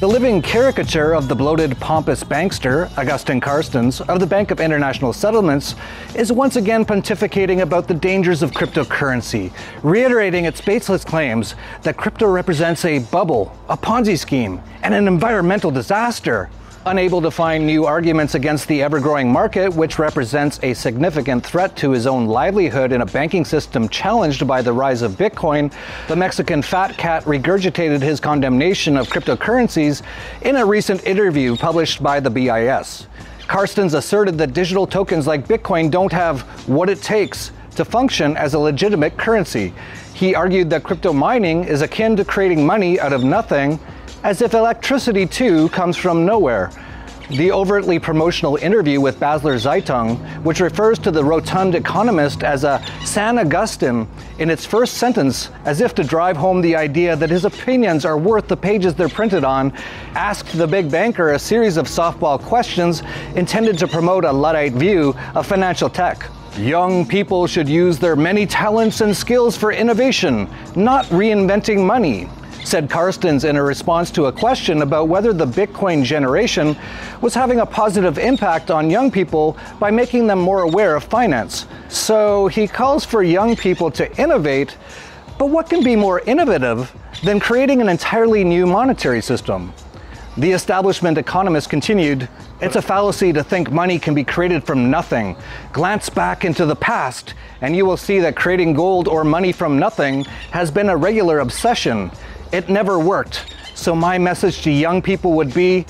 The living caricature of the bloated, pompous bankster, Agustin Carstens, of the Bank of International Settlements, is once again pontificating about the dangers of cryptocurrency, reiterating its baseless claims that crypto represents a bubble, a Ponzi scheme, and an environmental disaster. Unable to find new arguments against the ever-growing market, which represents a significant threat to his own livelihood in a banking system challenged by the rise of Bitcoin, the Mexican fat cat regurgitated his condemnation of cryptocurrencies in a recent interview published by the BIS. Carstens asserted that digital tokens like Bitcoin don't have what it takes to function as a legitimate currency. He argued that crypto mining is akin to creating money out of nothing, as if electricity too comes from nowhere. The overtly promotional interview with Basler Zeitung, which refers to the rotund economist as a San Agustin in its first sentence, as if to drive home the idea that his opinions are worth the pages they're printed on, asked the big banker a series of softball questions intended to promote a Luddite view of financial tech. Young people should use their many talents and skills for innovation, not reinventing money, said Carstens in a response to a question about whether the Bitcoin generation was having a positive impact on young people by making them more aware of finance. So he calls for young people to innovate, but what can be more innovative than creating an entirely new monetary system? The establishment economist continued, "It's a fallacy to think money can be created from nothing. Glance back into the past, and you will see that creating gold or money from nothing has been a regular obsession. It never worked. So my message to young people would be,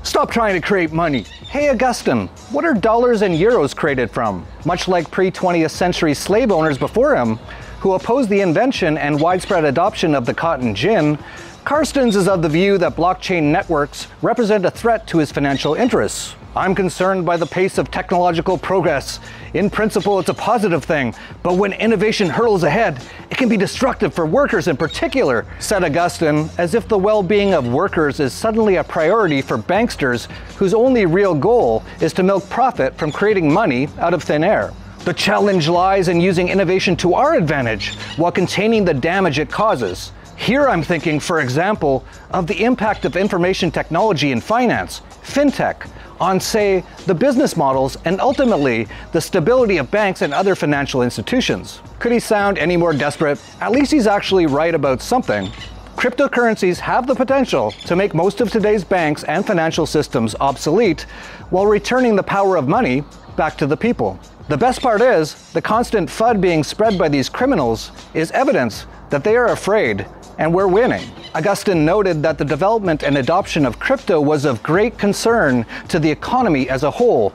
stop trying to create money. Hey Agustin, what are dollars and euros created from?" Much like pre-20th century slave owners before him, who opposed the invention and widespread adoption of the cotton gin, Carstens is of the view that blockchain networks represent a threat to his financial interests. "I'm concerned by the pace of technological progress. In principle, it's a positive thing, but when innovation hurtles ahead, it can be destructive for workers in particular," said Agustin, as if the well-being of workers is suddenly a priority for banksters whose only real goal is to milk profit from creating money out of thin air. "The challenge lies in using innovation to our advantage while containing the damage it causes. Here I'm thinking, for example, of the impact of information technology in finance, fintech, on, say, the business models and ultimately the stability of banks and other financial institutions." Could he sound any more desperate? At least he's actually right about something. Cryptocurrencies have the potential to make most of today's banks and financial systems obsolete while returning the power of money back to the people. The best part is, the constant FUD being spread by these criminals is evidence that they are afraid, and we're winning. Agustin noted that the development and adoption of crypto was of great concern to the economy as a whole.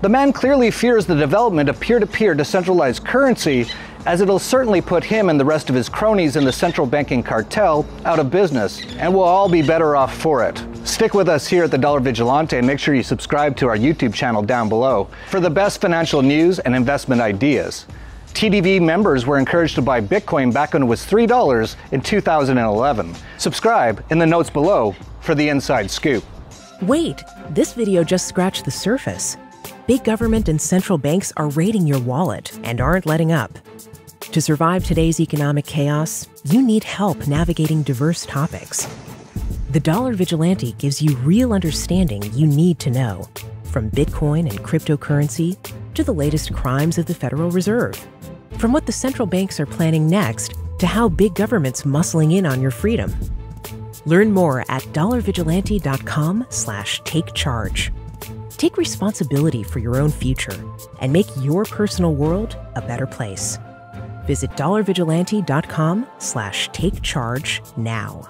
The man clearly fears the development of peer-to-peer decentralized currency, as it'll certainly put him and the rest of his cronies in the central banking cartel out of business, and we'll all be better off for it. Stick with us here at the Dollar Vigilante and make sure you subscribe to our YouTube channel down below for the best financial news and investment ideas. TDV members were encouraged to buy Bitcoin back when it was $3 in 2011. Subscribe in the notes below for the inside scoop. Wait, this video just scratched the surface. Big government and central banks are raiding your wallet and aren't letting up. To survive today's economic chaos, you need help navigating diverse topics. The Dollar Vigilante gives you real understanding you need to know, from Bitcoin and cryptocurrency to the latest crimes of the Federal Reserve. From what the central banks are planning next to how big government's muscling in on your freedom. Learn more at dollarvigilante.com/takecharge. Take responsibility for your own future and make your personal world a better place. Visit dollarvigilante.com/takecharge now.